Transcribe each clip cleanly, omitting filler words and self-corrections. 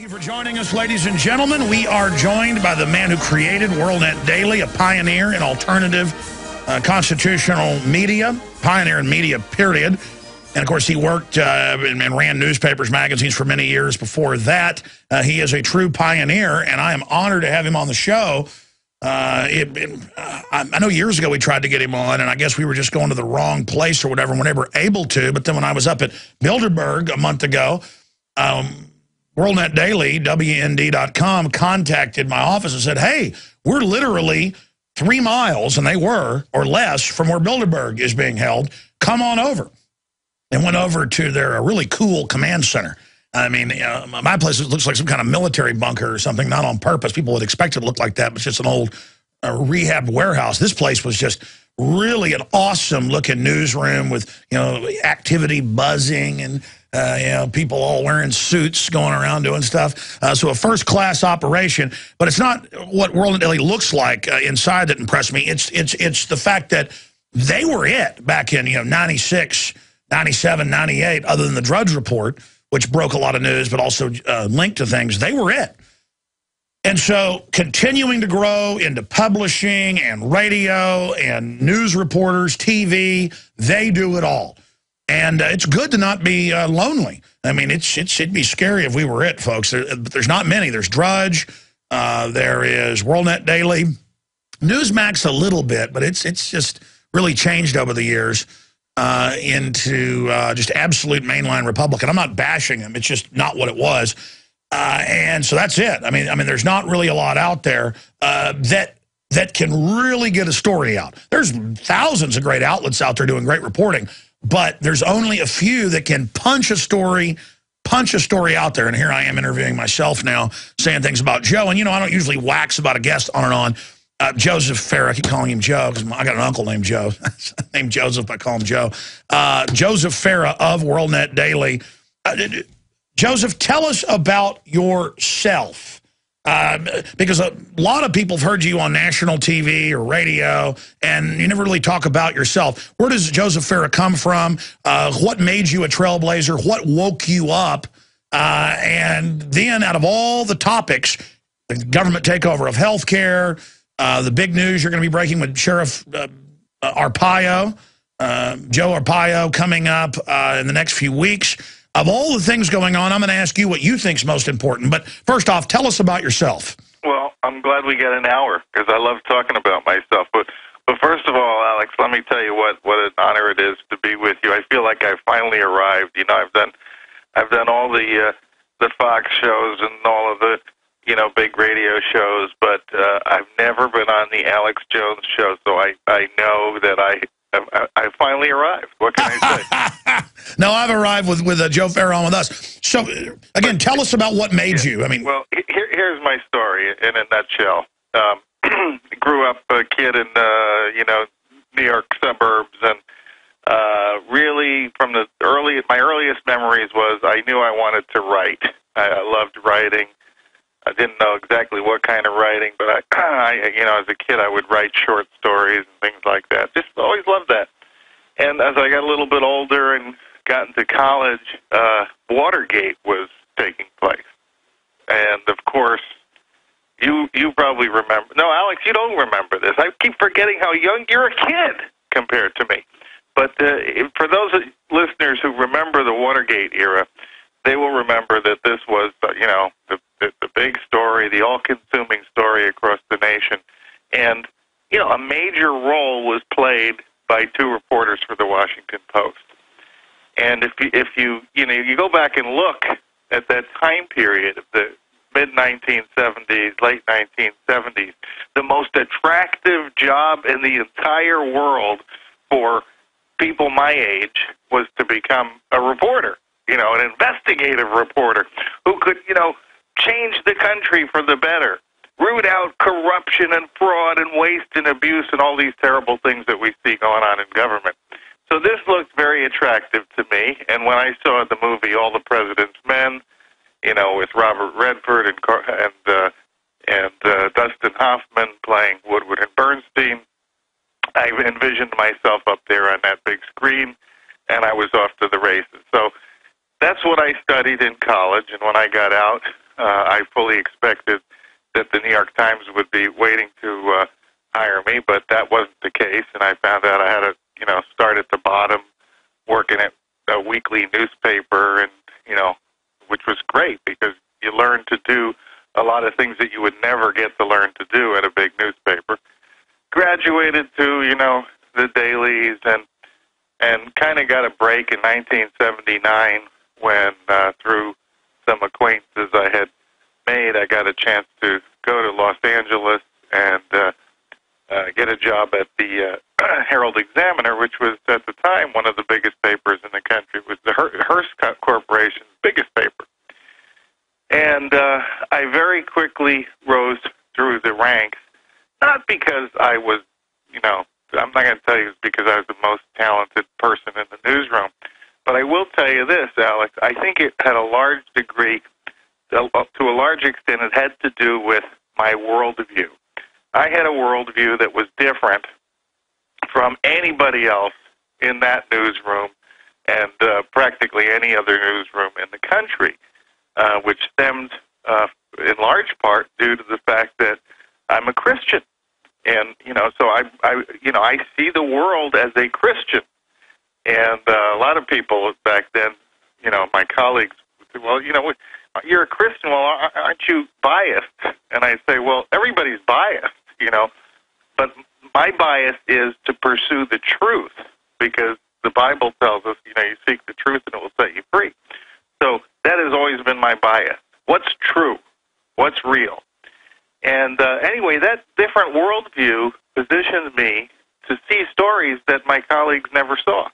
Thank you for joining us, ladies and gentlemen. We are joined by the man who created WorldNet Daily, a pioneer in alternative constitutional media, pioneer in media, period. And, of course, he worked and ran newspapers, magazines for many years before that. He is a true pioneer, and I am honored to have him on the show. I know years ago we tried to get him on, and I guess we were just going to the wrong place or whatever, and we're never able to. But then when I was up at Bilderberg a month ago, WorldNet Daily, WND.com, contacted my office and said, hey, we're literally 3 miles, and they were, or less, from where Bilderberg is being held. Come on over. And went over to their really cool command center. I mean, my place looks like some kind of military bunker or something, not on purpose. People would expect it to look like that, but it's just an old rehab warehouse. This place was just really an awesome-looking newsroom with, activity buzzing and, people all wearing suits going around doing stuff. So a first-class operation, but it's not what WorldNet Daily looks like inside that impressed me. It's the fact that they were it back in, 96, 97, 98, other than the Drudge Report, which broke a lot of news, but also linked to things. They were it. And so continuing to grow into publishing and radio and news reporters, TV, they do it all. And it's good to not be lonely. I mean, it'd be scary if we were it, folks. But there's not many. There's Drudge. There is WorldNet Daily. Newsmax a little bit, but it's just really changed over the years into just absolute mainline Republican. I'm not bashing them. It's just not what it was. And so that's it. I mean, there's not really a lot out there that can really get a story out. There's thousands of great outlets out there doing great reporting, but there's only a few that can punch a story out there. And here I am interviewing myself now, saying things about Joe. And, I don't usually wax about a guest on and on. Joseph Farah, I keep calling him Joe because I got an uncle named Joe. named Joseph, I call him Joe. Joseph Farah of WorldNet Daily. Joseph, tell us about yourself. Because a lot of people have heard you on national TV or radio, and you never really talk about yourself. Where does Joseph Farah come from? What made you a trailblazer? What woke you up? And then out of all the topics, the government takeover of health care, the big news you're going to be breaking with Sheriff Arpaio, Joe Arpaio, coming up in the next few weeks. Of all the things going on, I'm going to ask you what you think is most important. But first off, tell us about yourself. Well, I'm glad we get an hour because I love talking about myself. But first of all, Alex, let me tell you what an honor it is to be with you. I feel like I finally arrived. I've done all the Fox shows and all of the big radio shows, but I've never been on the Alex Jones show. So I know that I finally arrived. What can I say? No, I've arrived with Joe Farah on with us. So, again, tell us about what made you. Well, here's my story in a nutshell. Grew up a kid in New York suburbs, and really from my earliest memories was I knew I wanted to write. I loved writing. I didn't know exactly what kind of writing, but I as a kid, I would write short stories and things like that. Just always loved that. And as I got a little bit older and got into college, Watergate was taking place. And, of course, you probably remember. No, Alex, you don't remember this. I keep forgetting how young you're a kid compared to me. But for those listeners who remember the Watergate era, they will remember that this was, the big story, the all-consuming story across the nation. And, a major role was played by 2 reporters for the Washington Post. And if you go back and look at that time period of the mid-1970s, late 1970s, the most attractive job in the entire world for people my age was to become a reporter, an investigative reporter who could, change the country for the better, root out corruption and fraud and waste and abuse and all these terrible things that we see going on in government. So this looked very attractive to me, and when I saw the movie All the President's Men, with Robert Redford and Dustin Hoffman playing Woodward and Bernstein, I envisioned myself up there on that big screen, and I was off to the races. So that's what I studied in college, and when I got out, I fully expected that the New York Times would be waiting to hire me, but that wasn't the case, and I found out I had to, start at the bottom, working at a weekly newspaper, and, which was great because you learn to do a lot of things that you would never get to learn to do at a big newspaper. Graduated to, the dailies, and kind of got a break in 1979 when, through some acquaintances I had made, I got a chance to go to Los Angeles and get a job at the Herald Examiner, which was at the time one of the biggest papers in the country. It was the Hearst Corporation's biggest paper. And I very quickly rose through the ranks, not because I was, I'm not going to tell you it's because I was the most talented person in the newsroom, but I will tell you this, Alex, I think it had a large degree, to a large extent, it had to do with my worldview. I had a worldview that was different from anybody else in that newsroom and practically any other newsroom in the country, which stemmed in large part due to the fact that I'm a Christian. And, so I see the world as a Christian. And a lot of people back then, my colleagues would say, well, you're a Christian, well, aren't you biased? And I say, well, everybody's biased, but my bias is to pursue the truth because the Bible tells us, you seek the truth and it will set you free. So that has always been my bias. What's true? What's real? And anyway, that different worldview positions me to see stories that my colleagues never saw.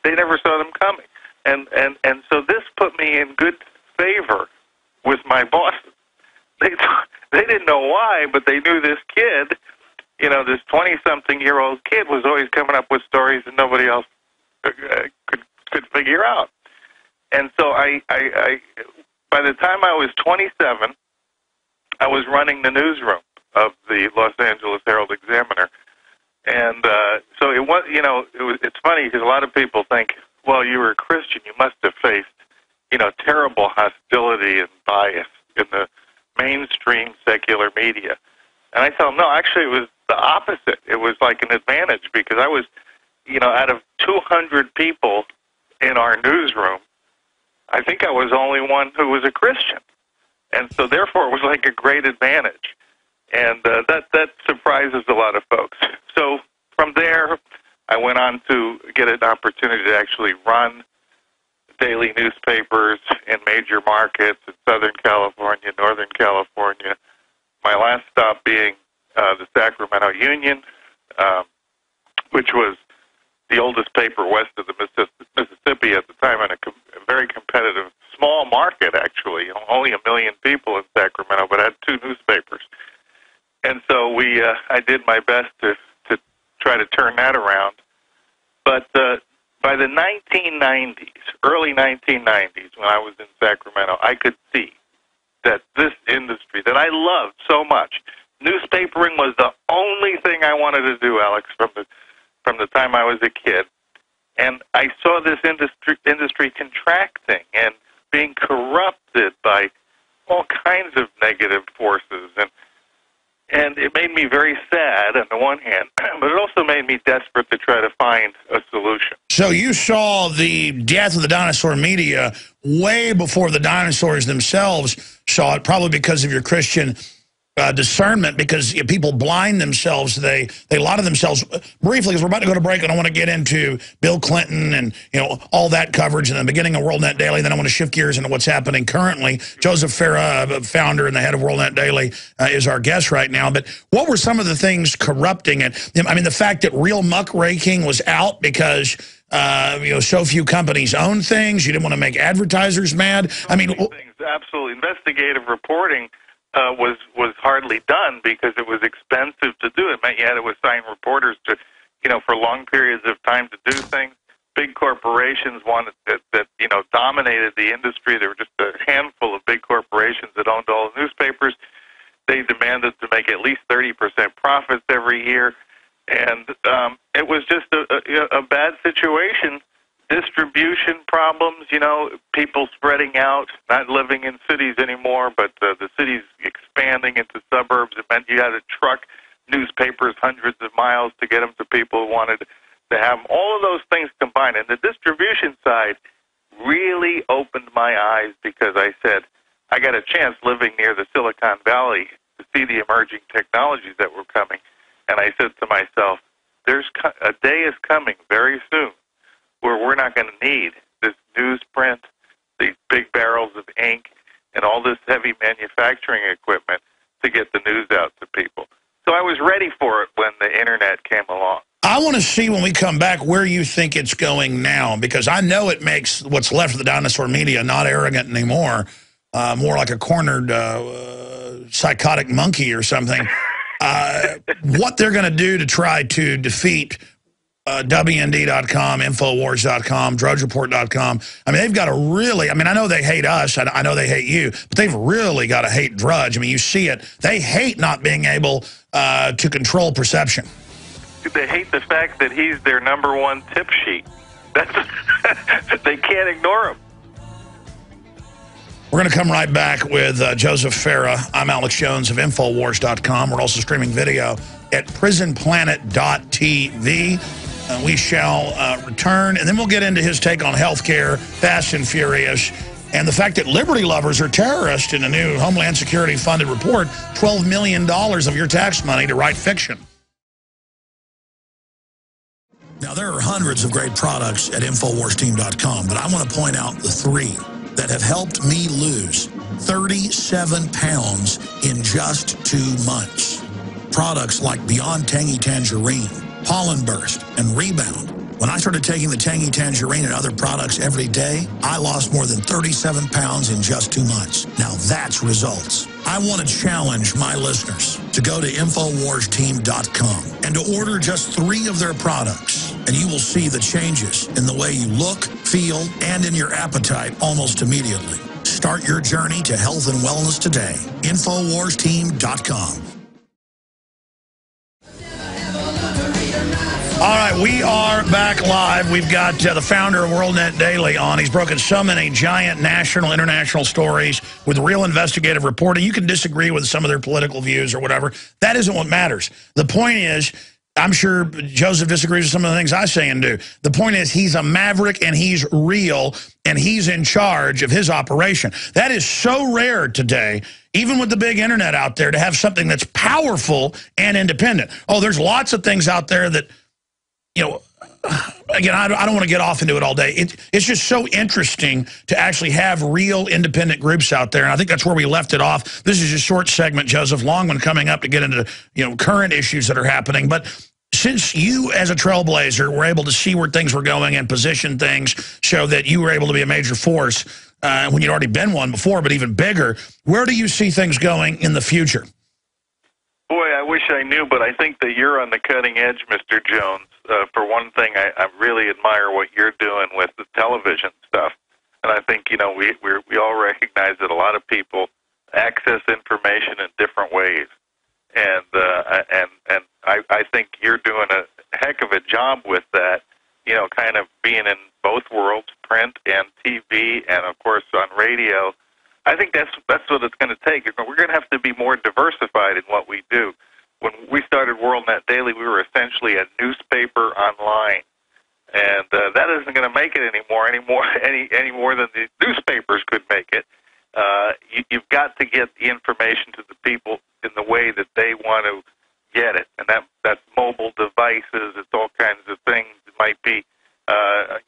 They never saw them coming. And so this put me in good favor with my bosses. They didn't know why, but they knew this kid, this 20-something-year-old kid was always coming up with stories that nobody else could figure out. And so I by the time I was 27, I was running the newsroom of the Los Angeles Herald Examiner. And so it was, it's funny because a lot of people think, well, you were a Christian, you must have faced, terrible hostility and bias in the mainstream secular media. And I tell them, no, actually it was the opposite. It was like an advantage because I was, out of 200 people in our newsroom, I think I was the only one who was a Christian. And so therefore it was like a great advantage. And that surprises a lot of folks. So from there, I went on to get an opportunity to actually run daily newspapers in major markets in Southern California, Northern California. My last stop being the Sacramento Union, which was the oldest paper west of the Mississippi at the time, in a very competitive small market, actually. Only 1 million people in Sacramento, but had 2 newspapers. And so I did my best to try to turn that around. But by the 1990s, early 1990s, when I was in Sacramento, I could see that this industry that I loved so much, newspapering was the only thing I wanted to do, Alex, from the time I was a kid. And I saw this industry contracting and being corrupted by all kinds of negative forces. And it made me very sad on the one hand, but it also made me desperate to try to find a solution. So you saw the death of the dinosaur media way before the dinosaurs themselves saw it, probably because of your Christian discernment, because people blind themselves. They lie to themselves. Briefly, because we're about to go to break, and I want to get into Bill Clinton and all that coverage in the beginning of WorldNet Daily. Then I want to shift gears into what's happening currently. Joseph Farah, founder and the head of WorldNet Daily, is our guest right now. But what were some of the things corrupting it? I mean, the fact that real muckraking was out because so few companies own things. You didn't want to make advertisers mad. I mean, things, absolutely. Investigative reporting was hardly done because it was expensive to do. It meant you had to assign reporters to, for long periods of time to do things. Big corporations wanted that dominated the industry. There were just a handful of big corporations that owned all the newspapers. They demanded to make at least 30% profits every year, and it was just a bad situation distribution problems, you know, people spreading out, not living in cities anymore, but the cities expanding into suburbs. It meant you had to truck newspapers hundreds of miles to get them to people who wanted to have them. All of those things combined. And the distribution side really opened my eyes because I said, I got a chance living near the Silicon Valley to see the emerging technologies that were coming. And I said to myself, a day is coming very soon where we're not going to need this newsprint, these big barrels of ink, and all this heavy manufacturing equipment to get the news out to people. So I was ready for it when the Internet came along. I want to see when we come back where you think it's going now, because I know it makes what's left of the dinosaur media not arrogant anymore, more like a cornered psychotic monkey or something. What they're going to do to try to defeat WND.com, Infowars.com, DrudgeReport.com. I mean, they've got to really, I mean, I know they hate us, I know they hate you, but they've really got to hate Drudge. I mean, you see it. They hate not being able to control perception. They hate the fact that he's their #1 tip sheet. They can't ignore him. We're going to come right back with Joseph Farah. I'm Alex Jones of Infowars.com. We're also streaming video at prisonplanet.tv. We shall return, and then we'll get into his take on healthcare, Fast and Furious, and the fact that liberty lovers are terrorists in a new Homeland Security-funded report, $12 million of your tax money to write fiction. Now, there are hundreds of great products at InfoWarsTeam.com, but I want to point out the 3 that have helped me lose 37 pounds in just 2 months. Products like Beyond Tangy Tangerine, Pollen Burst, and Rebound. When I started taking the Tangy Tangerine and other products every day, I lost more than 37 pounds in just 2 months. Now that's results. I want to challenge my listeners to go to InfoWarsTeam.com and to order just 3 of their products, and you will see the changes in the way you look, feel, and in your appetite almost immediately. Start your journey to health and wellness today. InfoWarsTeam.com. All right, we are back live. We've got the founder of WorldNet Daily on. He's broken so many giant national, international stories with real investigative reporting. You can disagree with some of their political views or whatever. That isn't what matters. The point is, I'm sure Joseph disagrees with some of the things I say and do. The point is, he's a maverick and he's real and he's in charge of his operation. That is so rare today, even with the big internet out there, to have something that's powerful and independent. Oh, there's lots of things out there that, you know, again, I don't want to get off into it all day. It's just so interesting to actually have real independent groups out there, and I think that's where we left it off. This is a short segment, Joseph. Long one coming up to get into, you know, current issues that are happening. But since you, as a trailblazer, were able to see where things were going and position things, show that you were able to be a major force when you'd already been one before, but even bigger, where do you see things going in the future? Boy, I wish I knew, but I think that you're on the cutting edge, Mr. Jones. For one thing, I really admire what you're doing with the television stuff. And I think, you know, we all recognize that a lot of people access information in different ways. And I think you're doing a heck of a job with that, you know, kind of being in both worlds, print and TV, and, of course, on radio. I think that's what it's going to take. We're going to have to be more diversified in what we do. When we started WorldNet Daily, we were essentially a newspaper online, and that isn't going to make it any more than the newspapers could make it. You've got to get the information to the people in the way that they want to get it, and that's mobile devices. It's all kinds of things. It might be,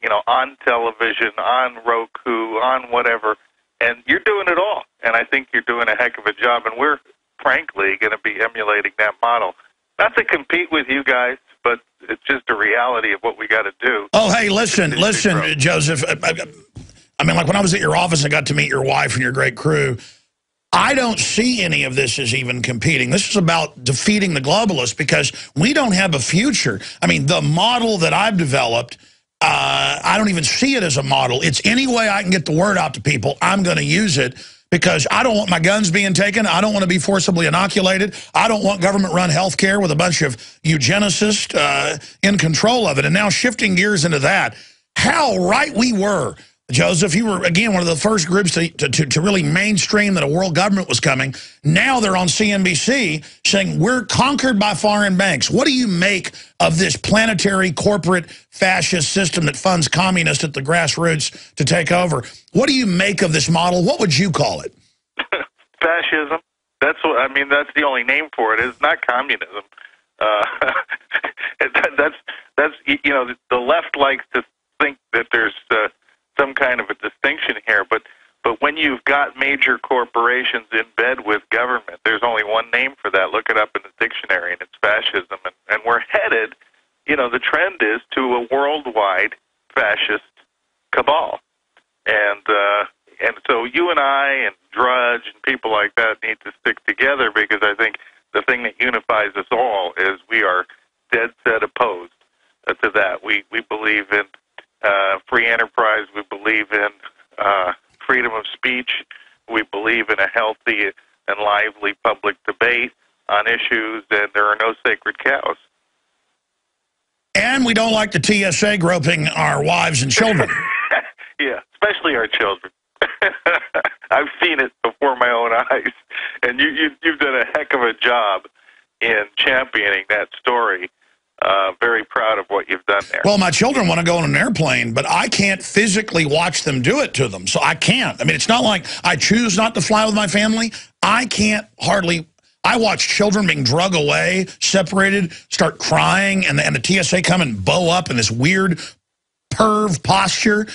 you know, on television, on Roku, on whatever. And you're doing it all, and I think you're doing a heck of a job, and we're, frankly, going to be emulating that model. Not to compete with you guys, but it's just a reality of what we got to do. Oh, hey, listen, Joseph. I mean, like when I was at your office and got to meet your wife and your great crew, I don't see any of this as even competing. This is about defeating the globalists because we don't have a future. I mean, the model that I've developed, I don't even see it as a model. It's any way I can get the word out to people, I'm going to use it because I don't want my guns being taken. I don't want to be forcibly inoculated. I don't want government-run health care with a bunch of eugenicists in control of it. And now shifting gears into that, how right we were. Joseph, you were, again, one of the first groups to really mainstream that a world government was coming. Now they're on CNBC saying we're conquered by foreign banks. What do you make of this planetary corporate fascist system that funds communists at the grassroots to take over? What do you make of this model? What would you call it? Fascism. That's what I mean. That's the only name for it. It's not communism. That's the left likes to think that there's some kind of a distinction here, but when you've got major corporations in bed with government, there's only one name for that. Look it up in the dictionary, and it's fascism. And we're headed, the trend is to a worldwide fascist cabal. And so you and I and Drudge and people like that need to stick together, because I think the thing that unifies us all is we are dead set opposed to that. We believe in free enterprise. We believe in freedom of speech. We believe in a healthy and lively public debate on issues, and there are no sacred cows. And we don't like the TSA groping our wives and children. Yeah, especially our children. I've seen it before my own eyes, and you've done a heck of a job in championing that story. Very proud of what you've done there. Well, my children want to go on an airplane, but I can't physically watch them do it to them, so I can't. I mean, it's not like I choose not to fly with my family. I can't hardly. I watch children being drug away, separated, start crying, and the TSA come and bow up in this weird perv posture.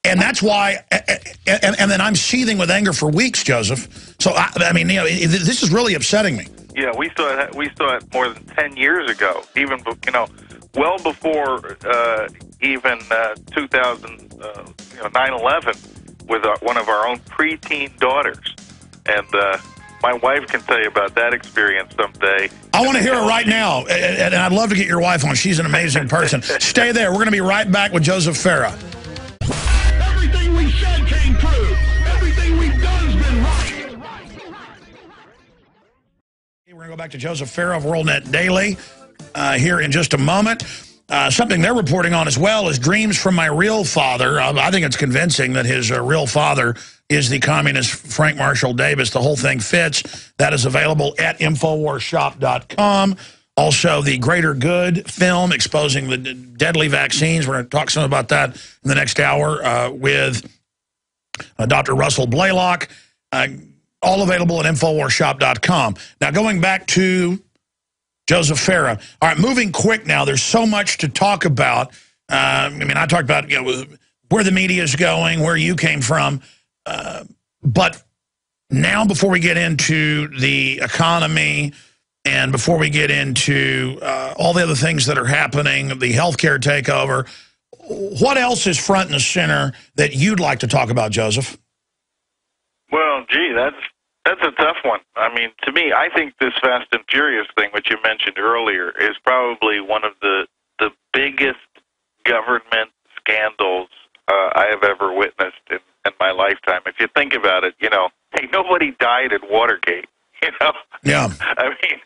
And that's why, and then I'm seething with anger for weeks, Joseph. So, I mean, this is really upsetting me. Yeah, we saw it more than 10 years ago, even, well before even 9/11 with one of our own preteen daughters. And my wife can tell you about that experience someday. I want to hear it right now, and I'd love to get your wife on. She's an amazing person. Stay there. We're going to be right back with Joseph Farah. Everything we said came true. Everything we've done has been right. We're going to go back to Joseph Farah of WorldNet Daily here in just a moment. Something they're reporting on as well is dreams from my real father. I think it's convincing that his real father is the communist Frank Marshall Davis. The whole thing fits. That is available at InfoWarsShop.com. Also, the Greater Good film exposing the deadly vaccines. We're going to talk some about that in the next hour with Dr. Russell Blaylock. All available at InfoWarsShop.com. Now, going back to Joseph Farah. All right, moving quick now. There's so much to talk about. I mean, I talked about where the media is going, where you came from. But now, before we get into the economy and before we get into all the other things that are happening, the healthcare takeover, what else is front and center that you'd like to talk about, Joseph? Well, gee, that's a tough one. I mean, to me, I think this Fast and Furious thing, which you mentioned earlier, is probably one of the biggest government scandals I have ever witnessed in my lifetime. If you think about it, hey, nobody died at Watergate. Yeah. I mean,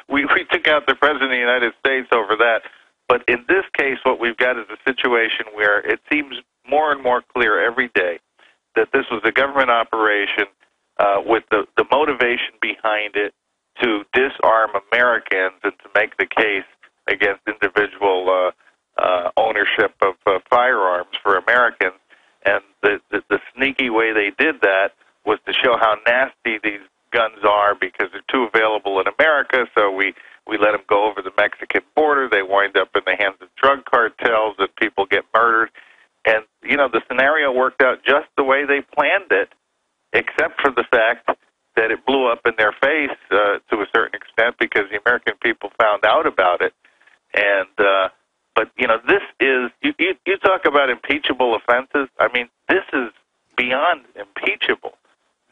we took out the President of the United States over that. But in this case, what we've got is a situation where it seems more and more clear every day that this was a government operation with the motivation behind it to disarm Americans and to make the case against individual ownership of firearms for Americans. And the sneaky way they did that was to show how nasty these guns are because they're too available in America, so we let them go over the Mexican border. They wind up in the hands of drug cartels and people get murdered. And, the scenario worked out just the way they planned it, except for the fact that it blew up in their face to a certain extent because the American people found out about it. And but, this is, you talk about impeachable offenses. I mean, this is beyond impeachable.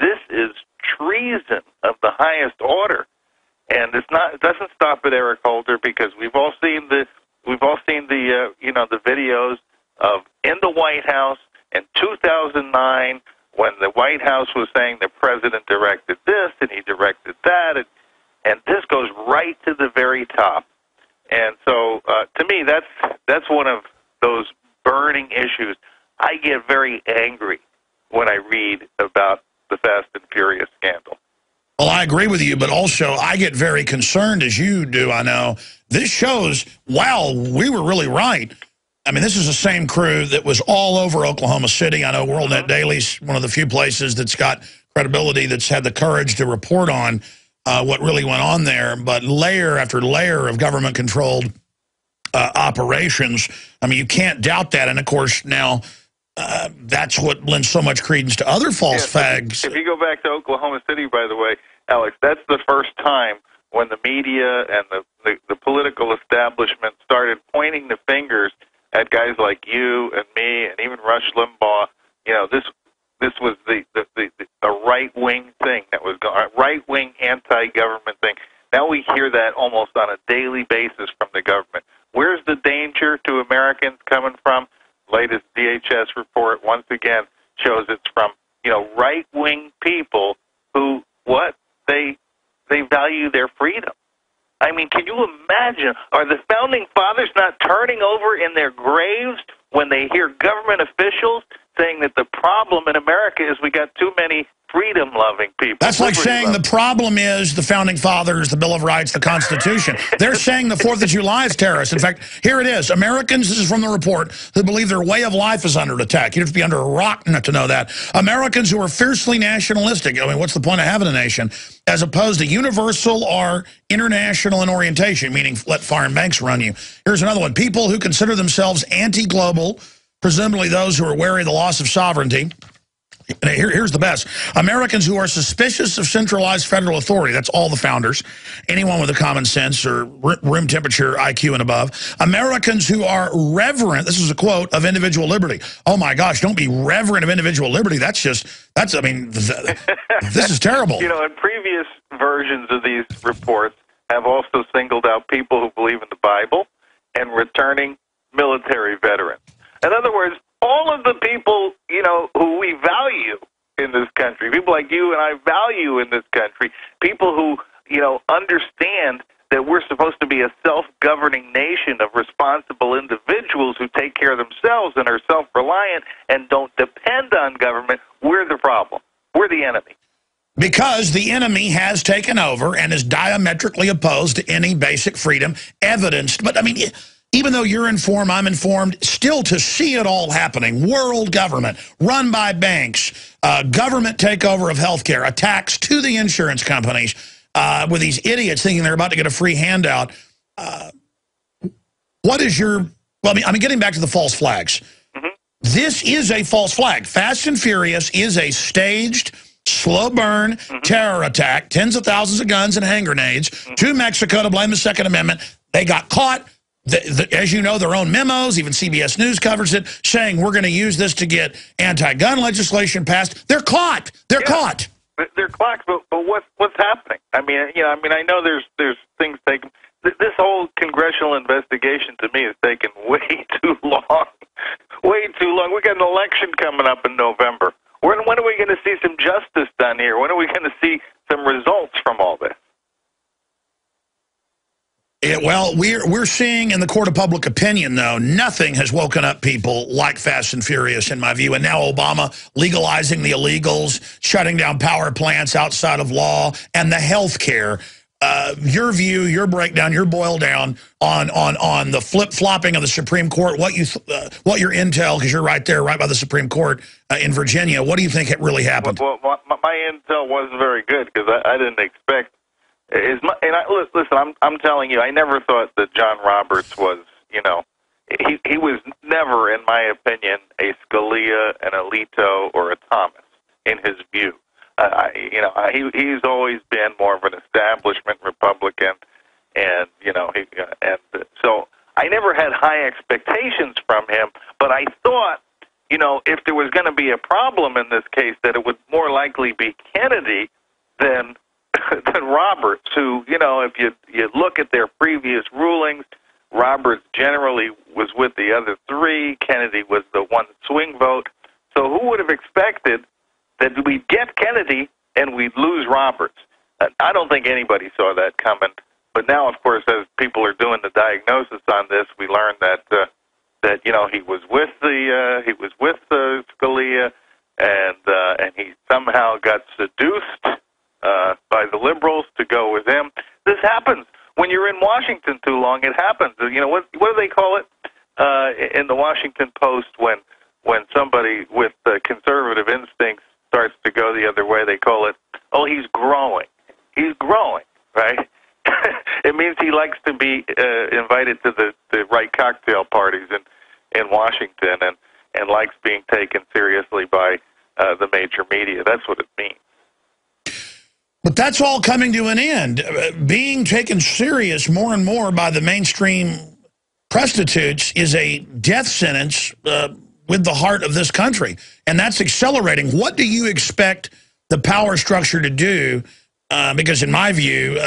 This is treason of the highest order. And it doesn't stop at Eric Holder because we've all seen the videos of in the White House in 2009 when the White House was saying the president directed this and he directed that, and this goes right to the very top. And so, to me, that's one of those burning issues. I get very angry when I read about the Fast and Furious scandal. Well, I agree with you, but also I get very concerned, as you do, I know. This shows, wow, we were really right. I mean, this is the same crew that was all over Oklahoma City. I know WorldNet Daily's one of the few places that's got credibility, that's had the courage to report on what really went on there. But layer after layer of government-controlled operations, I mean, you can't doubt that. And, of course, now that's what lends so much credence to other false fags. If you go back to Oklahoma City, by the way, Alex, that's the first time when the media and the political establishment started pointing the fingers at guys like you and me and even Rush Limbaugh. You know, this was a right-wing thing that was a right-wing anti-government thing. Now we hear that almost on a daily basis from the government. Where's the danger to Americans coming from? Latest DHS report once again shows it's from, you know, right-wing people who they value their freedom. I mean, can you imagine? Are the founding fathers not turning over in their graves when they hear government officials saying that the problem in America is we got too many freedom-loving people? That's like saying the problem is the founding fathers, the Bill of Rights, the Constitution. They're saying the 4th of July is terrorist. In fact, here it is. Americans, this is from the report, who believe their way of life is under attack. You'd have to be under a rock not to know that. Americans who are fiercely nationalistic. I mean, what's the point of having a nation? As opposed to universal or international in orientation, meaning let foreign banks run you. Here's another one. People who consider themselves anti-global, presumably those who are wary of the loss of sovereignty. Here's the best. Americans who are suspicious of centralized federal authority. That's all the founders. Anyone with a common sense or room temperature IQ and above. Americans who are reverent, this is a quote, of individual liberty. Oh, my gosh, don't be reverent of individual liberty. I mean, this is terrible. You know, and previous versions of these reports have also singled out people who believe in the Bible and returning military veterans. In other words, all of the people, you know, who we value in this country, people like you and I value in this country, people who, you know, understand that we're supposed to be a self-governing nation of responsible individuals who take care of themselves and are self-reliant and don't depend on government, we're the problem. We're the enemy. Because the enemy has taken over and is diametrically opposed to any basic freedom evidenced. But, I mean, even though you're informed, I'm informed, still to see it all happening, world government, run by banks, government takeover of healthcare, attacks to the insurance companies, with these idiots thinking they're about to get a free handout. What is your, well, I mean, getting back to the false flags. This is a false flag. Fast and Furious is a staged, slow burn terror attack, tens of thousands of guns and hand grenades to Mexico to blame the Second Amendment. They got caught. As you know, their own memos, even CBS News covers it, saying we're going to use this to get anti-gun legislation passed. They're caught. They're caught. They're caught. But what's happening? I mean, you know, I know there's things taken. This whole congressional investigation to me is taking way too long. Way too long. We got an election coming up in November. When are we going to see some justice done here? When are we going to see some results from all this? Well, we're seeing in the court of public opinion, though, nothing has woken up people like Fast and Furious, in my view. And now Obama legalizing the illegals, shutting down power plants outside of law, and the health care. Your view, your breakdown, your boil down on the flip-flopping of the Supreme Court, what your intel, because you're right there, right by the Supreme Court in Virginia. What do you think really happened? Well, my intel wasn't very good because I didn't expect. Listen, I'm telling you, I never thought that John Roberts was, you know, he was never, in my opinion, a Scalia, an Alito, or a Thomas in his view. He's always been more of an establishment Republican, and you know, so I never had high expectations from him. But I thought, you know, if there was going to be a problem in this case, that it would more likely be Kennedy than Roberts, who, you know, if you look at their previous rulings, Roberts generally was with the other three. Kennedy was the one swing vote. So who would have expected that we'd get Kennedy and we'd lose Roberts? I don't think anybody saw that coming. But now, of course, as people are doing the diagnosis on this, we learned that that he was with Scalia, and he somehow got seduced by the liberals to go with him. This happens when you're in Washington too long. It happens. What do they call it in the Washington Post when somebody with conservative instincts starts to go the other way? They call it, "Oh, he's growing. He's growing." Right? It means he likes to be invited to the right cocktail parties in Washington, and likes being taken seriously by the major media. That's what it means. But that's all coming to an end. Being taken serious more and more by the mainstream prostitutes is a death sentence with the heart of this country. And that's accelerating. What do you expect the power structure to do? Because in my view,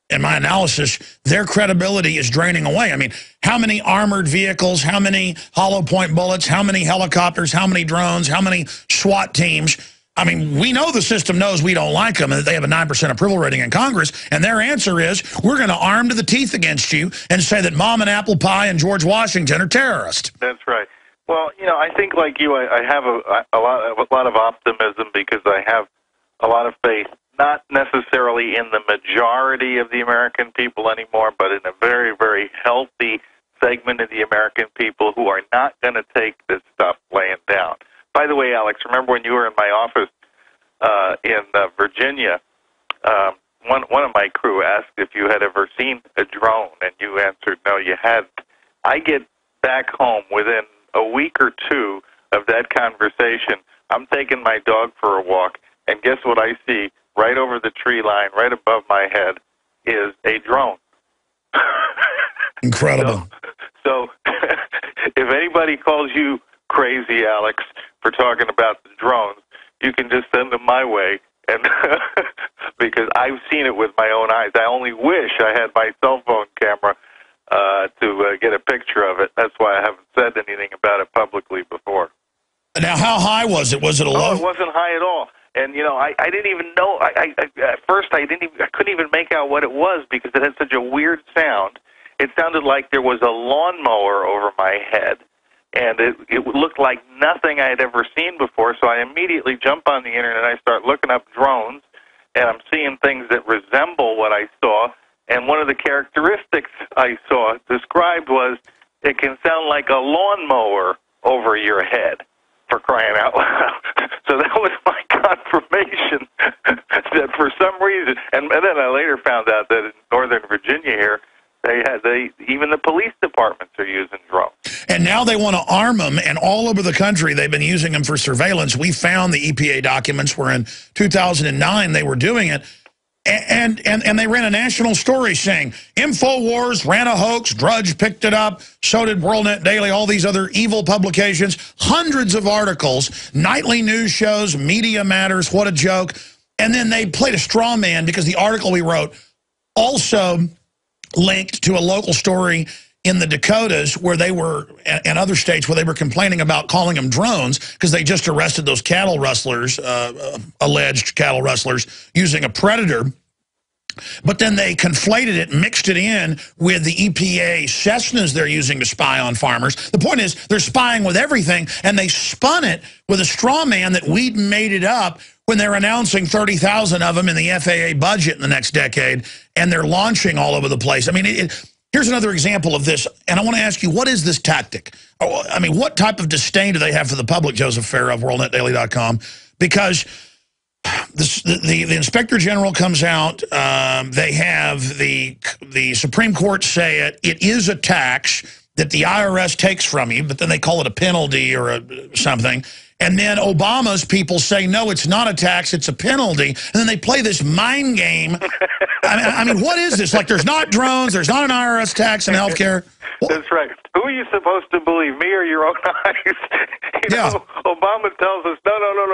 in my analysis, their credibility is draining away. I mean, how many armored vehicles, how many hollow point bullets, how many helicopters, how many drones, how many SWAT teams? I mean, we know the system knows we don't like them and that they have a 9% approval rating in Congress, and their answer is, we're going to arm to the teeth against you and say that Mom and Apple Pie and George Washington are terrorists. That's right. Well, I think like you, I have a lot of optimism because I have a lot of faith, not necessarily in the majority of the American people anymore, but in a very, very healthy segment of the American people who are not going to take this stuff laying down. By the way, Alex, remember when you were in my office in Virginia, one of my crew asked if you had ever seen a drone, and you answered no, you hadn't. I get back home within a week or two of that conversation. I'm taking my dog for a walk, and guess what I see right over the tree line, right above my head, is a drone. Incredible. So if anybody calls you crazy, Alex, for talking about the drones, you can just send them my way, and because I've seen it with my own eyes. I only wish I had my cell phone camera to get a picture of it. That's why I haven't said anything about it publicly before. Now, how high was it? Was it a low? Oh, it wasn't high at all. And I didn't even know. At first, I couldn't even make out what it was because it had such a weird sound. It sounded like there was a lawnmower over my head, and it looked like nothing I had ever seen before. So I immediately jump on the internet. I start looking up drones, and I'm seeing things that resemble what I saw. And one of the characteristics I saw described was it can sound like a lawnmower over your head. For crying out loud. So that was my confirmation that for some reason, and then I later found out that in Northern Virginia here, even the police departments are using drones. And now they want to arm them, and all over the country they've been using them for surveillance. We found the EPA documents where in 2009 they were doing it. And they ran a national story saying, InfoWars ran a hoax, Drudge picked it up, so did WorldNet Daily, all these other evil publications, hundreds of articles, nightly news shows, Media Matters, what a joke. And then they played a straw man because the article we wrote also linked to a local story in the Dakotas where they were, and other states where they were complaining about calling them drones because they just arrested those cattle rustlers, alleged cattle rustlers, using a predator. But then they conflated it, mixed it in with the EPA Cessnas they're using to spy on farmers. The point is they're spying with everything, and they spun it with a straw man that we'd made it up when they're announcing 30,000 of them in the FAA budget in the next decade, and they're launching all over the place. I mean, here's another example of this, and I want to ask you, what is this tactic? I mean, what type of disdain do they have for the public, Joseph Farah of WorldNetDaily.com? Because the Inspector General comes out, they have the Supreme Court say it is a tax that the IRS takes from you, but then they call it a penalty or something. And then Obama's people say, no, it's not a tax, it's a penalty. And then they play this mind game. I mean, what is this? Like, there's not drones, there's not an IRS tax in healthcare. That's right. Who are you supposed to believe, me or your own eyes? Obama tells us, no,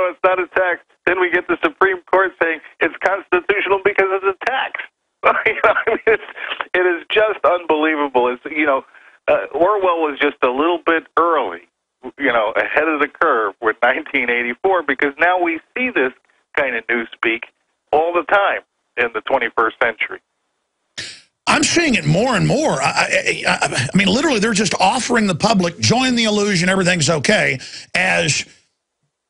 it's not a tax. Then we get the Supreme Court saying it's constitutional because it's a tax. It is just unbelievable. Orwell was just a little bit early, ahead of the curve with 1984, because now we see this kind of newspeak all the time in the 21st century. I'm seeing it more and more. I mean, literally, they're just offering the public, join the illusion, everything's okay, as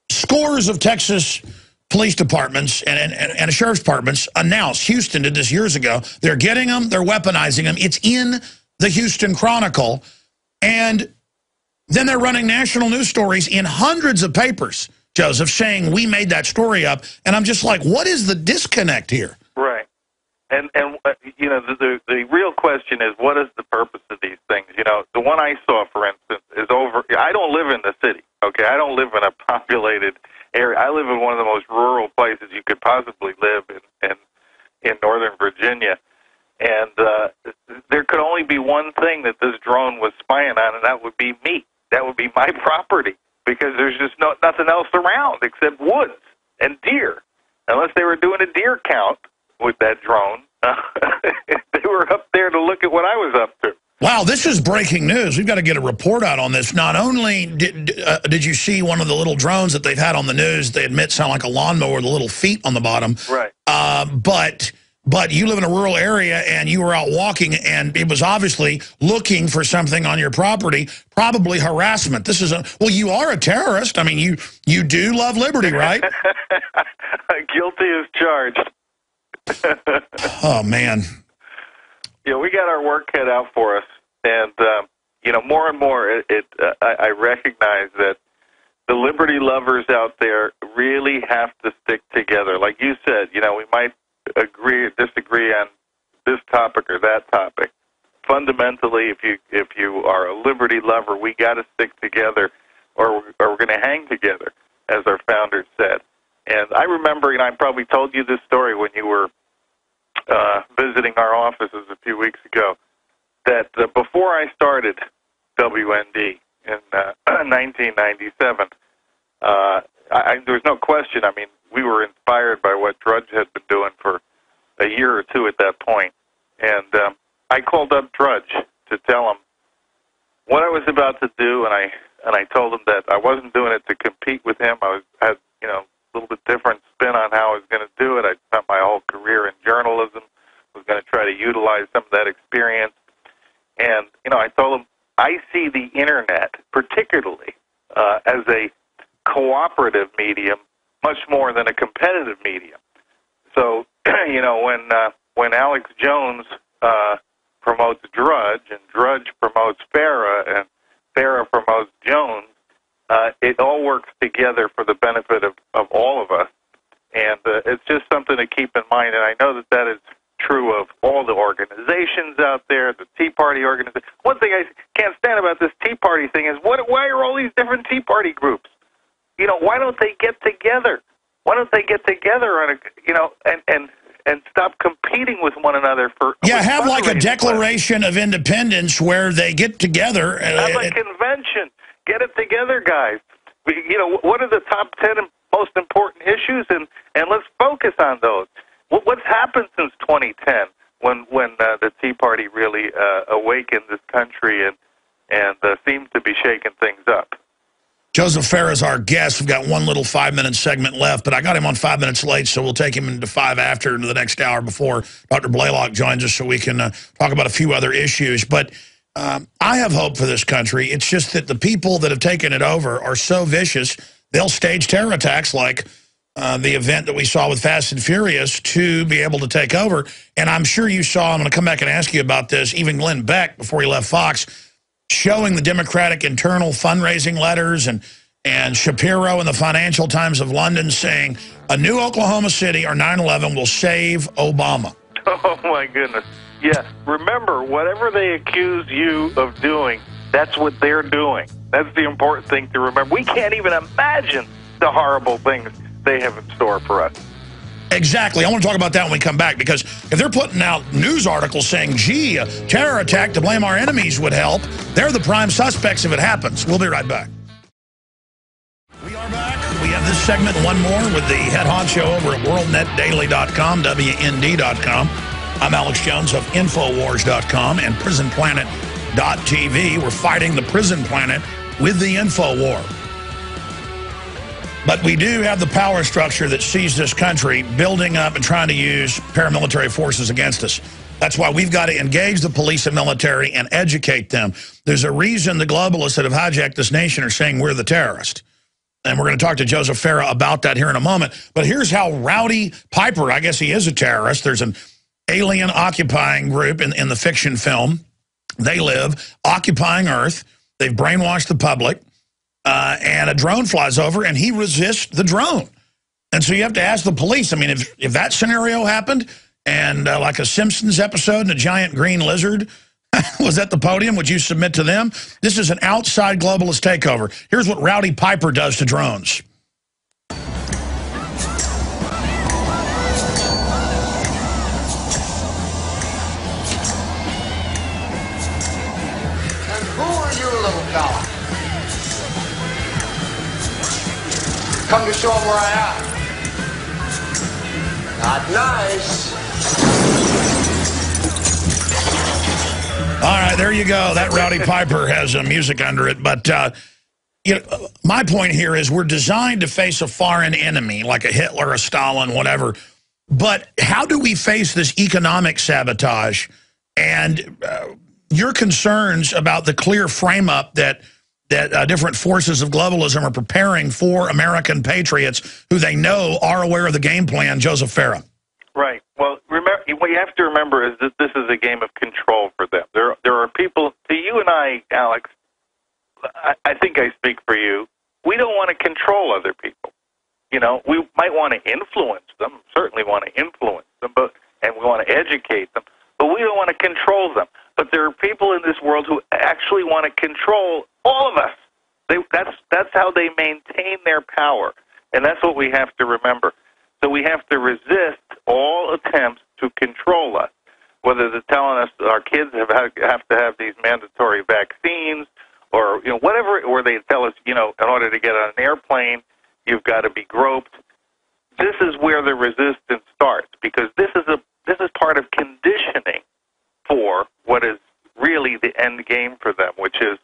scores of Texas police departments and sheriff's departments announced. Houston did this years ago. They're getting them. They're weaponizing them. It's in the Houston Chronicle. And then they're running national news stories in hundreds of papers, Joseph, saying we made that story up. And I'm just like, what is the disconnect here? Right. And you know, the real question is, what is the purpose of these things? You know, the one I saw, for instance, is over. I don't live in the city, okay? I don't live in a populated area. I live in one of the most rural places you could possibly live in Northern Virginia. And there could only be one thing that this drone was spying on, and that would be me. That would be my property, because there's just nothing else around except woods and deer. Unless they were doing a deer count with that drone, they were up there to look at what I was up to. Wow, this is breaking news. We've got to get a report out on this. Not only did you see one of the little drones that they've had on the news, they admit sound like a lawnmower with the little feet on the bottom. Right. But you live in a rural area, and you were out walking, and it was obviously looking for something on your property, probably harassment. This is well, you are a terrorist. I mean, you do love liberty, right? Guilty as charged. Oh, man. Yeah, we got our work cut out for us, and you know, more and more, I recognize that the liberty lovers out there really have to stick together. Like you said, you know, we might agree or disagree on this topic or that topic. Fundamentally, if you are a liberty lover, we got to stick together, or we're going to hang together, as our founders said. And I remember, you know, I probably told you this story when you were visiting our offices a few weeks ago, that before I started WND in 1997, there was no question. I mean, we were inspired by what Drudge had been doing for a year or two at that point. And I called up Drudge to tell him what I was about to do, and I told him that I wasn't doing it to compete with him. I had, you know, a little bit different spin on how I was going to do it. I spent my whole career in journalism, was going to try to utilize some of that experience. And, you know, I told him, I see the Internet, particularly, as a cooperative medium, much more than a competitive medium. So, you know, when Alex Jones promotes Drudge, and Drudge promotes Farah, and Farah promotes Jones, it all works together for the benefit of all of us. And it's just something to keep in mind. And I know that that is true of all the organizations out there, the Tea Party organization. One thing I can't stand about this Tea Party thing is, why are all these different Tea Party groups? You know, why don't they get together? Why don't they get together on a, you know, and stop competing with one another for... Yeah, have like a Declaration of Independence where they get together. Have a convention. Get it together, guys. You know, what are the top 10 most important issues, and let's focus on those. What's happened since 2010 when the Tea Party really awakened this country and seems to be shaking things up? Joseph Farah is our guest. We've got one little 5-minute segment left, but I got him on 5 minutes late, so we'll take him into 5 after, into the next hour before Dr. Blaylock joins us so we can talk about a few other issues. But I have hope for this country. It's just that the people that have taken it over are so vicious, they'll stage terror attacks like the event that we saw with Fast and Furious to be able to take over. And I'm sure you saw, I'm going to come back and ask you about this, even Glenn Beck, before he left Fox, showing the Democratic internal fundraising letters, and Shapiro in the Financial Times of London saying a new Oklahoma City or 9/11 will save Obama. Oh, my goodness. Yeah, remember, whatever they accuse you of doing, that's what they're doing. That's the important thing to remember. We can't even imagine the horrible things they have in store for us. Exactly. I want to talk about that when we come back, because if they're putting out news articles saying, gee, a terror attack to blame our enemies would help, they're the prime suspects if it happens. We'll be right back. We are back. We have this segment and one more with the head honcho over at worldnetdaily.com, WND.com. I'm Alex Jones of Infowars.com and PrisonPlanet.tv. We're fighting the prison planet with the info war. But we do have the power structure that sees this country building up and trying to use paramilitary forces against us. That's why we've got to engage the police and military and educate them. There's a reason the globalists that have hijacked this nation are saying we're the terrorist. And we're going to talk to Joseph Farah about that here in a moment. But here's how Rowdy Piper, I guess he is a terrorist. There's an alien occupying group in the fiction film. They live occupying Earth. They've brainwashed the public. And a drone flies over, and he resists the drone. And so you have to ask the police. I mean, if that scenario happened, and like a Simpsons episode and a giant green lizard was at the podium, would you submit to them? This is an outside globalist takeover. Here's what Rowdy Piper does to drones. And who are you, little fella? Come to show them where I am. Not nice. All right, there you go. That Rowdy Piper has music under it. But you know, my point here is we're designed to face a foreign enemy, like a Hitler, a Stalin, whatever. But how do we face this economic sabotage? And your concerns about the clear frame-up that different forces of globalism are preparing for American patriots who they know are aware of the game plan, Joseph Farah. Right. Well, remember, what you have to remember is that this is a game of control for them. There are people, to you and I, Alex, I think I speak for you, we don't want to control other people. You know, we might want to influence them, certainly want to influence them, and we want to educate them, but we don't want to control them. But there are people in this world who actually want to control all of us. That's how they maintain their power, and that's what we have to remember. So we have to resist all attempts to control us, whether they're telling us our kids have to have these mandatory vaccines, or whatever, or they tell us in order to get on an airplane you've got to be groped. This is where the resistance starts, because this is part of conditioning for what is really the end game for them, which is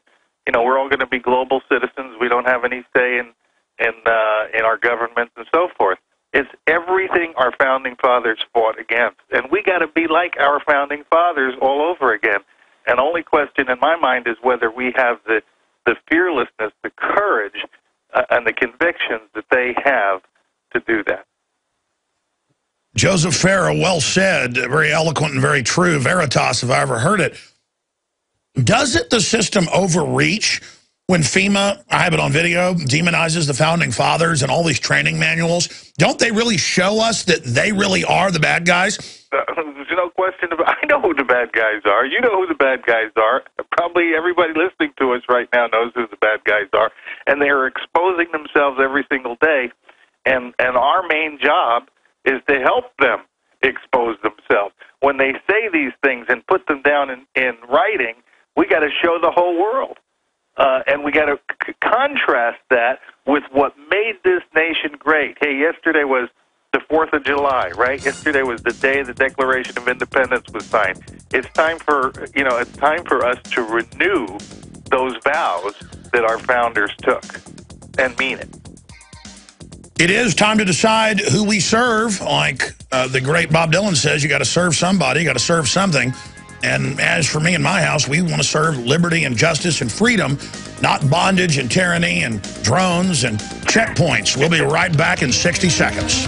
we're all going to be global citizens. We don't have any say in our governments and so forth. It's everything our founding fathers fought against. And we got to be like our founding fathers all over again. And the only question in my mind is whether we have the fearlessness, the courage, and the convictions that they have to do that. Joseph Farah, well said, very eloquent and very true. Veritas, if I ever heard it. Doesn't the system overreach when FEMA, I have it on video, demonizes the founding fathers and all these training manuals? Don't they really show us that they really are the bad guys? There's no question about. I know who the bad guys are. You know who the bad guys are. Probably everybody listening to us right now knows who the bad guys are, and they are exposing themselves every single day. And our main job is to help them expose themselves. When they say these things and put them down in writing, we got to show the whole world. And we got to contrast that with what made this nation great. Hey, yesterday was the 4th of July, right? Yesterday was the day the Declaration of Independence was signed. It's time for us to renew those vows that our founders took and mean it. It is time to decide who we serve. Like the great Bob Dylan says, you got to serve somebody, you got to serve something. And as for me and my house, we want to serve liberty and justice and freedom, not bondage and tyranny and drones and checkpoints. We'll be right back in 60 seconds.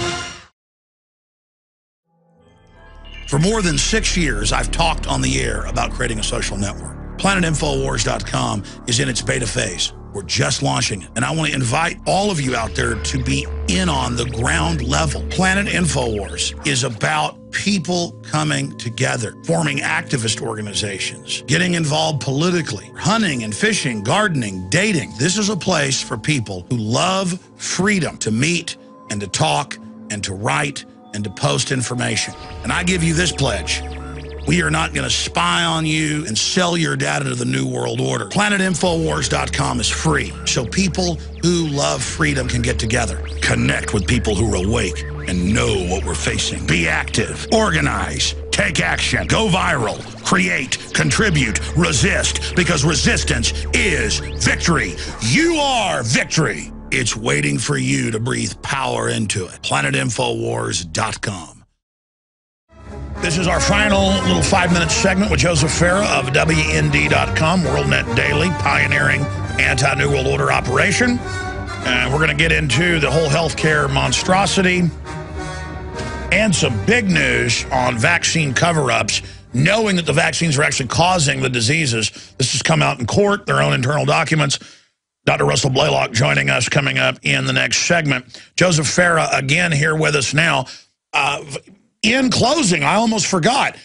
For more than 6 years, I've talked on the air about creating a social network. PlanetInfoWars.com is in its beta phase. We're just launching it. And I want to invite all of you out there to be in on the ground level. Planet InfoWars is about people coming together, forming activist organizations, getting involved politically, hunting and fishing, gardening, dating. This is a place for people who love freedom to meet and to talk and to write and to post information. And I give you this pledge. We are not going to spy on you and sell your data to the New World Order. PlanetInfoWars.com is free, so people who love freedom can get together, connect with people who are awake and know what we're facing. Be active, organize, take action, go viral, create, contribute, resist, because resistance is victory. You are victory. It's waiting for you to breathe power into it. PlanetInfoWars.com. This is our final little 5-minute segment with Joseph Farah of WND.com, WorldNet Daily, pioneering anti-New World Order operation. And we're going to get into the whole healthcare monstrosity and some big news on vaccine cover-ups, knowing that the vaccines are actually causing the diseases. This has come out in court, their own internal documents. Dr. Russell Blaylock joining us coming up in the next segment. Joseph Farah again here with us now. In closing, I almost forgot.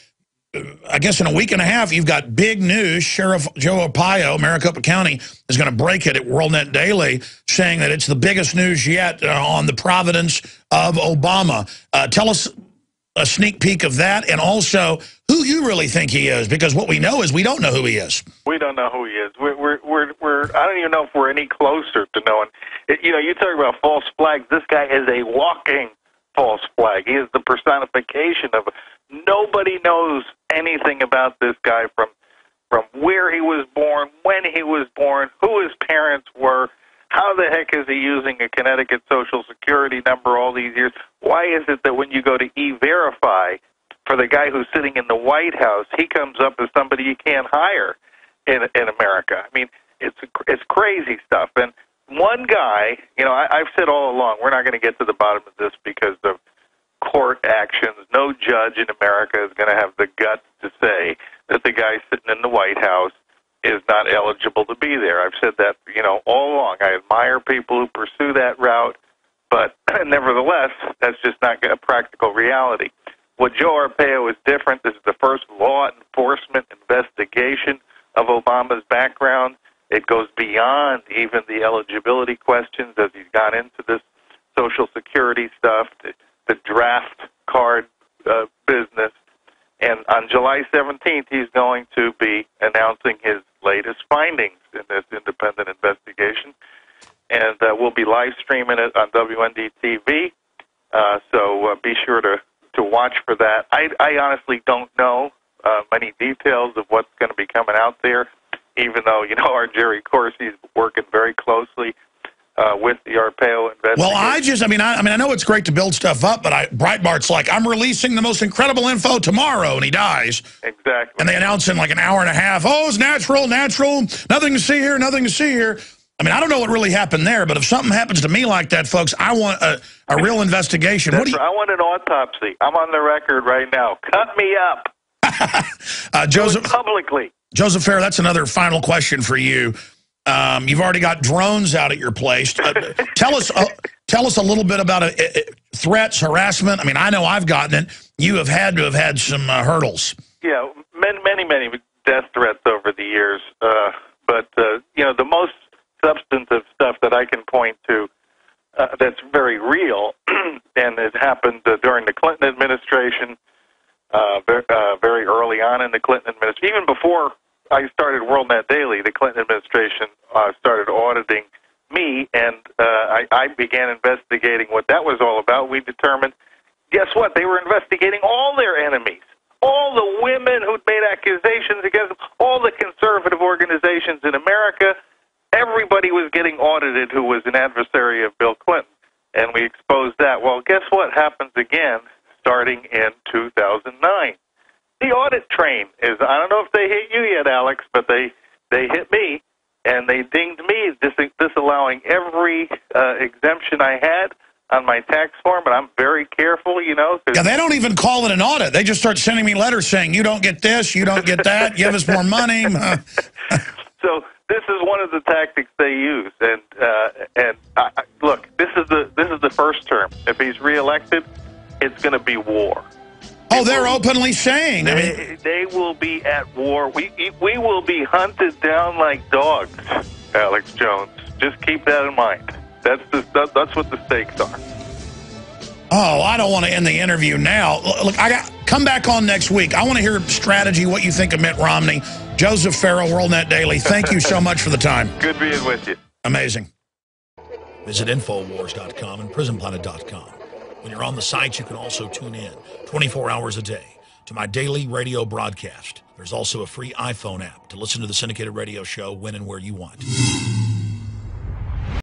I guess in a week and a half, you've got big news. Sheriff Joe Arpaio, Maricopa County, is going to break it at WorldNet Daily, saying that it's the biggest news yet on the providence of Obama. Tell us a sneak peek of that, and also who you really think he is, because what we know is we don't know who he is. We don't know who he is. I don't even know if we're any closer to knowing. You talk about false flags. This guy is a walking false flag. He is the personification of. Nobody knows anything about this guy from where he was born, when he was born, who his parents were, how the heck is he using a Connecticut Social Security number all these years? Why is it that when you go to E-Verify for the guy who's sitting in the White House, he comes up as somebody you can't hire in America? I mean, it's crazy stuff. And one guy, I've said all along, we're not going to get to the bottom of this because of court actions. No judge in America is going to have the guts to say that the guy sitting in the White House is not eligible to be there. I've said that, all along. I admire people who pursue that route, but nevertheless, that's just not a practical reality. What Joe Arpaio is different. This is the first law enforcement investigation of Obama's background. It goes beyond even the eligibility questions as he's gone into this Social Security stuff, the draft card business. And on July 17th, he's going to be announcing his latest findings in this independent investigation. And we'll be live streaming it on WND TV. So be sure to watch for that. I honestly don't know many details of what's going to be coming out there, even though, our Jerry Corsi's working very closely with the Arpaio investigation. Well, I know it's great to build stuff up, but Breitbart's like, I'm releasing the most incredible info tomorrow, and he dies. Exactly. And they announce in like an hour and a half, oh, it's natural, nothing to see here, nothing to see here. I don't know what really happened there, but if something happens to me like that, folks, I want a real investigation. I want an autopsy. I'm on the record right now. Cut me up. Joseph, publicly. Joseph Farah, that's another final question for you. You've already got drones out at your place. Tell us a little bit about threats, harassment. I know I've gotten it. You have had to have had some hurdles. Yeah, many death threats over the years. But the most substantive stuff that I can point to that's very real, and it happened during the Clinton administration, very early on in the Clinton administration, even before I started WorldNet Daily, the Clinton administration started auditing me, and I began investigating what that was all about. We determined, guess what? They were investigating all their enemies, all the women who'd made accusations against them, all the conservative organizations in America. Everybody was getting audited who was an adversary of Bill Clinton, and we exposed that. Well, guess what happens again starting in 2009? The audit train is, I don't know if they hit you yet, Alex, but they hit me, and they dinged me, disallowing every exemption I had on my tax form, and I'm very careful, Yeah, they don't even call it an audit. They just start sending me letters saying, you don't get this, you don't get that, give us more money. So this is one of the tactics they use, and look, this is the first term. If he's reelected, it's going to be war. Oh, they're openly saying. They will be at war. We will be hunted down like dogs, Alex Jones. Just keep that in mind. That's what the stakes are. Oh, I don't want to end the interview now. Look, come back on next week. I want to hear strategy, what you think of Mitt Romney. Joseph Farah, WorldNet Daily, thank you so much for the time. Good being with you. Amazing. Visit Infowars.com and PrisonPlanet.com. When you're on the site, you can also tune in 24 hours a day to my daily radio broadcast. There's also a free iPhone app to listen to the syndicated radio show when and where you want.